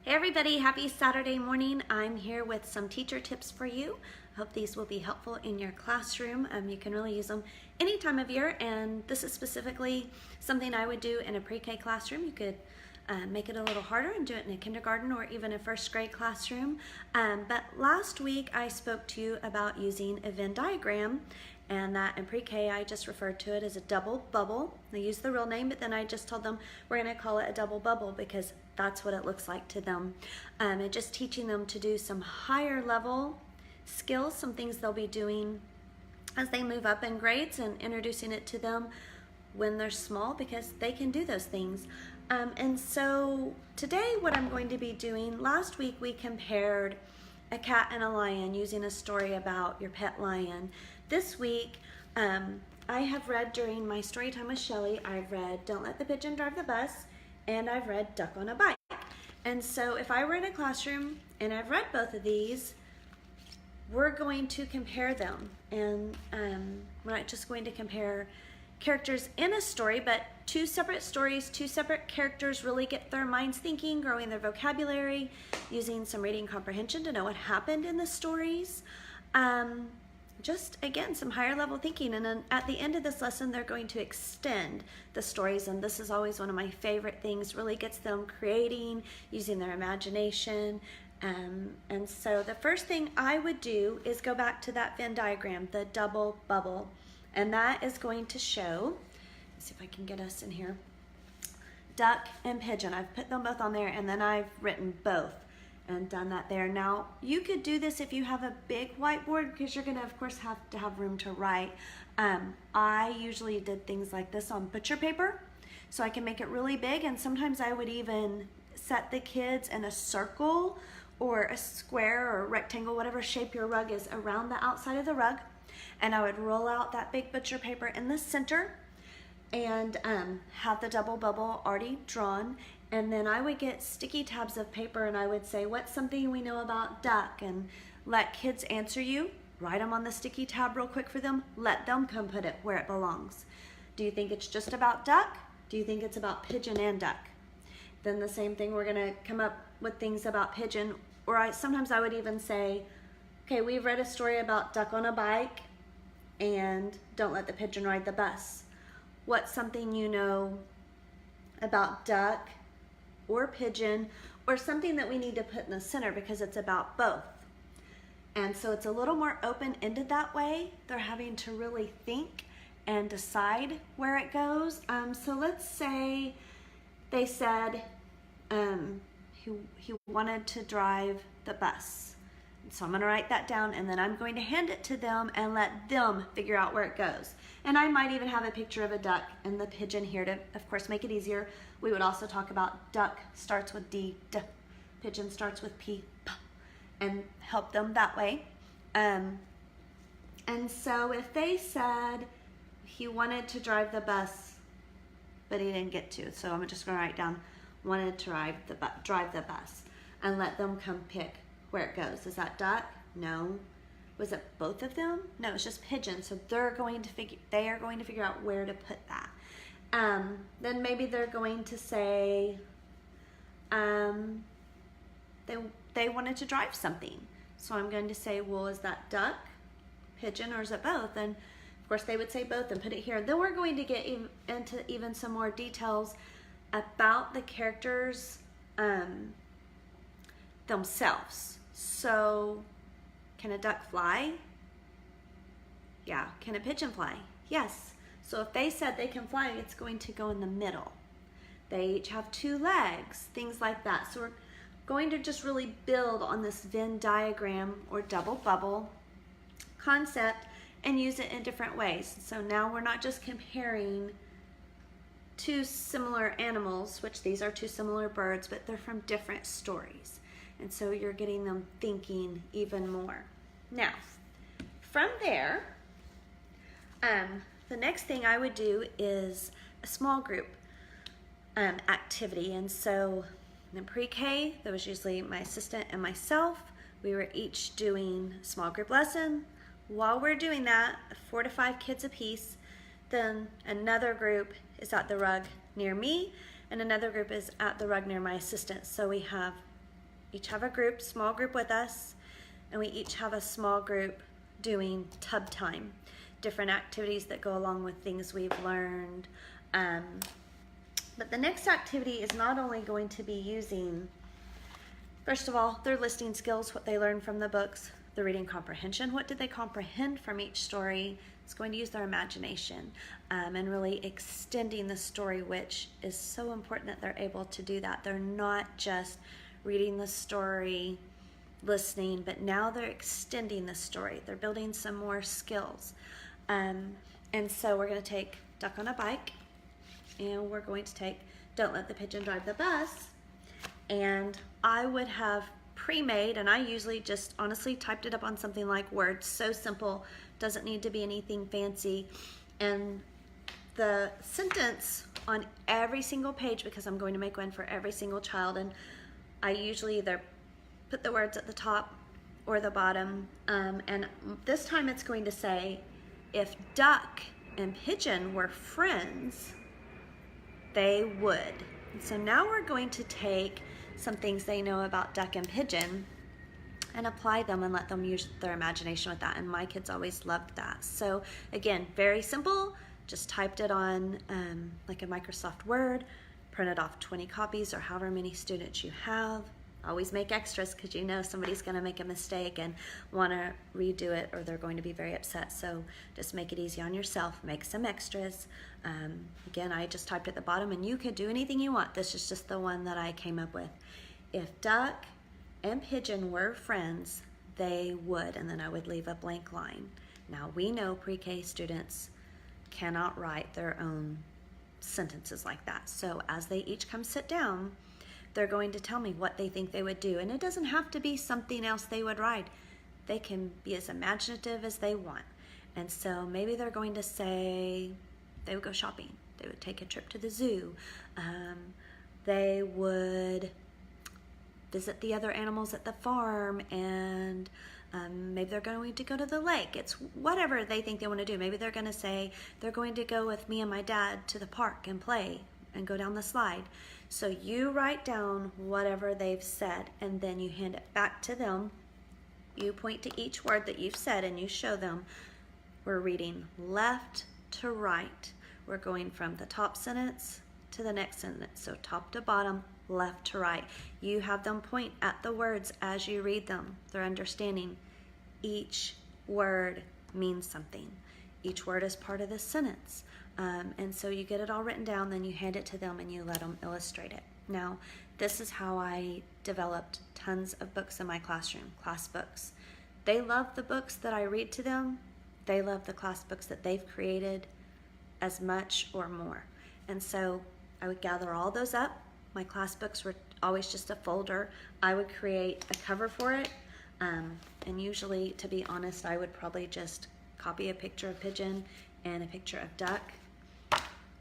Hey everybody, happy Saturday morning. I'm here with some teacher tips for you. I hope these will be helpful in your classroom. You can really use them any time of year, and this is specifically something I would do in a pre-K classroom. You could make it a little harder and do it in a kindergarten or even a first grade classroom. But last week I spoke to you about using a Venn diagram, and that in pre-K I just referred to it as a double bubble. I used the real name, but then I just told them we're going to call it a double bubble because that's what it looks like to them. And just teaching them to do some higher level skills, some things they'll be doing as they move up in grades, and introducing it to them when they're small because they can do those things. And so today what I'm going to be doing, last week we compared a cat and a lion using a story about your pet lion. This week I have read during my story time with Shelly, I've read Don't Let the Pigeon Drive the Bus, and I've read Duck on a Bike. And so if I were in a classroom and I've read both of these, we're going to compare them. And we're not just going to compare characters in a story, but two separate stories, two separate characters, really get their minds thinking, growing their vocabulary, using some reading comprehension to know what happened in the stories. Just again, some higher level thinking. And then at the end of this lesson, they're going to extend the stories. And this is always one of my favorite things, really gets them creating, using their imagination. And so the first thing I would do is go back to that Venn diagram, the double bubble. And that is going to show, let's see if I can get us in here, duck and pigeon. I've put them both on there, and then I've written both and done that there. Now, you could do this if you have a big whiteboard, because you're gonna, of course, have to have room to write. I usually did things like this on butcher paper, so I can make it really big, and sometimes I would even set the kids in a circle or a square or a rectangle, whatever shape your rug is, around the outside of the rug. And I would roll out that big butcher paper in the center and have the double bubble already drawn. And then I would get sticky tabs of paper and I would say, what's something we know about duck? And let kids answer you. Write them on the sticky tab real quick for them. Let them come put it where it belongs. Do you think it's just about duck? Do you think it's about pigeon and duck? Then the same thing, we're gonna come up with things about pigeon. Or sometimes I would even say, okay, we've read a story about Duck on a Bike and Don't Let the Pigeon Ride the Bus. What's something you know about duck or pigeon, or something that we need to put in the center because it's about both? And so it's a little more open-ended that way. They're having to really think and decide where it goes. So let's say they said he wanted to drive the bus. So I'm going to write that down, and then I'm going to hand it to them and let them figure out where it goes. And I might even have a picture of a duck and the pigeon here to, of course, make it easier. We would also talk about duck starts with D, D, pigeon starts with P, P, and help them that way. And so if they said he wanted to drive the bus, but he didn't get to, so I'm just going to write down wanted to drive the bus, and let them come pick where it goes. Is that duck? No. Was it both of them? No, it's just pigeon. So they are going to figure out where to put that. Then maybe they're going to say they wanted to drive something. So I'm going to say, well, is that duck, pigeon, or is it both? And of course they would say both and put it here. Then we're going to get into even some more details about the characters themselves. So, can a duck fly? Yeah. Can a pigeon fly? Yes. So if they said they can fly, it's going to go in the middle. They each have two legs, things like that. So we're going to just really build on this Venn diagram or double bubble concept and use it in different ways. So now we're not just comparing two similar animals, which these are two similar birds, but they're from different stories. And so you're getting them thinking even more. Now, from there, the next thing I would do is a small group activity. And so in pre-K, there was usually my assistant and myself. We were each doing a small group lesson. While we're doing that, 4 to 5 kids apiece, then another group is at the rug near me, and another group is at the rug near my assistant. So we have each have a group, small group with us, and we each have a small group doing tub time, different activities that go along with things we've learned. But the next activity is not only going to be using, first of all, their listening skills, what they learned from the books, the reading comprehension, what did they comprehend from each story. It's going to use their imagination and really extending the story, which is so important that they're able to do that. They're not just reading the story, listening, but now they're extending the story. They're building some more skills. And so we're going to take Duck on a Bike, and we're going to take Don't Let the Pigeon Drive the Bus. And I would have pre-made, and I usually just honestly typed it up on something like Word, so simple, doesn't need to be anything fancy. And the sentence on every single page, because I'm going to make one for every single child, and I usually either put the words at the top or the bottom, and this time it's going to say, if duck and pigeon were friends, they would. And so now we're going to take some things they know about duck and pigeon and apply them and let them use their imagination with that. And my kids always loved that. So again, very simple, just typed it on like a Microsoft Word, printed off 20 copies or however many students you have. Always make extras because you know somebody's going to make a mistake and want to redo it, or they're going to be very upset. So just make it easy on yourself. Make some extras. Again, I just typed at the bottom, and you could do anything you want. This is just the one that I came up with. If duck and pigeon were friends, they would. And then I would leave a blank line. Now we know pre-K students cannot write their own sentences like that. So as they each come sit down, they're going to tell me what they think they would do. And it doesn't have to be something else they would write. They can be as imaginative as they want. And so maybe they're going to say they would go shopping. They would take a trip to the zoo. They would visit the other animals at the farm, and maybe they're going to go to the lake. It's whatever they think they want to do. Maybe they're going to say they're going to go with me and my dad to the park and play and go down the slide. So you write down whatever they've said, and then you hand it back to them. You point to each word that you've said, and you show them. We're reading left to right. We're going from the top sentence to the next sentence. So top to bottom, left to right. You have them point at the words as you read them. They're understanding each word means something. Each word is part of the sentence. And so you get it all written down, then you hand it to them and you let them illustrate it. Now, this is how I developed tons of books in my classroom, class books. They love the books that I read to them. They love the class books that they've created as much or more. And so I would gather all those up. My class books were always just a folder. I would create a cover for it. And usually, to be honest, I would probably just copy a picture of pigeon and a picture of duck,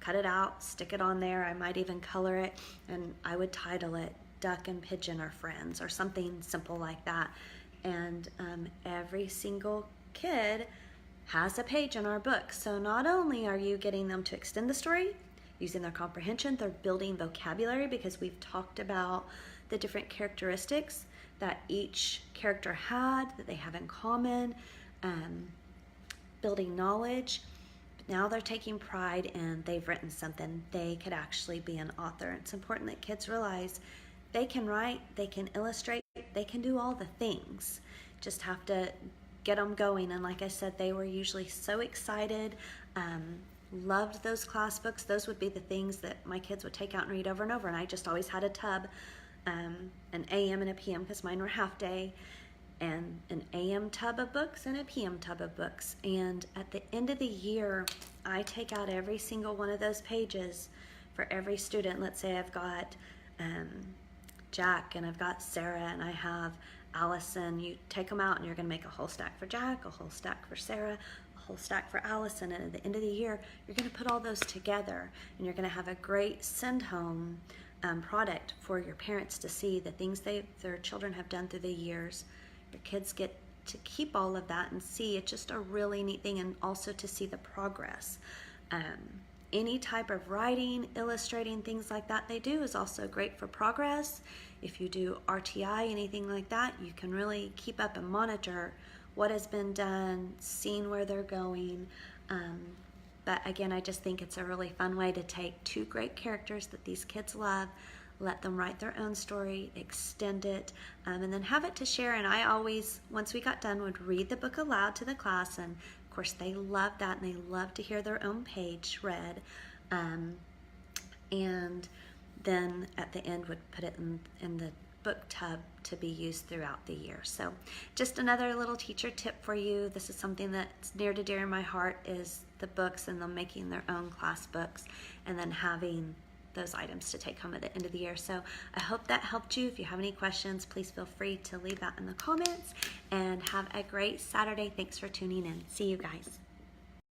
cut it out, stick it on there. I might even color it, and I would title it Duck and Pigeon Are Friends or something simple like that. And every single kid has a page in our book. So not only are you getting them to extend the story, using their comprehension, they're building vocabulary because we've talked about the different characteristics that each character had, that they have in common, building knowledge. Now they're taking pride in they've written something. They could actually be an author. It's important that kids realize they can write, they can illustrate, they can do all the things. Just have to get them going. And like I said, they were usually so excited, loved those class books. Those would be the things that my kids would take out and read over and over. And I just always had a tub, an AM and a PM because mine were half day, and an AM tub of books and a PM tub of books. And at the end of the year, I take out every single one of those pages for every student. Let's say I've got Jack and I've got Sarah and I have Allison. You take them out and you're going to make a whole stack for Jack, a whole stack for Sarah, a whole stack for Allison. And at the end of the year, you're going to put all those together and you're going to have a great send home product for your parents to see the things their children have done through the years. Your kids get to keep all of that and see. It's just a really neat thing, and also to see the progress. any type of writing, illustrating, things like that they do is also great for progress. If you do RTI, anything like that, you can really keep up and monitor what has been done, seeing where they're going. But again, I just think it's a really fun way to take two great characters that these kids love, let them write their own story, extend it, and then have it to share. And I always, once we got done, would read the book aloud to the class, and of course they love that, and they love to hear their own page read. And then at the end would put it in the book tub to be used throughout the year. So just another little teacher tip for you. This is something that's near to dear in my heart, is the books and them making their own class books and then having those items to take home at the end of the year. So I hope that helped you. If you have any questions, please feel free to leave that in the comments, and have a great Saturday. Thanks for tuning in. See you guys.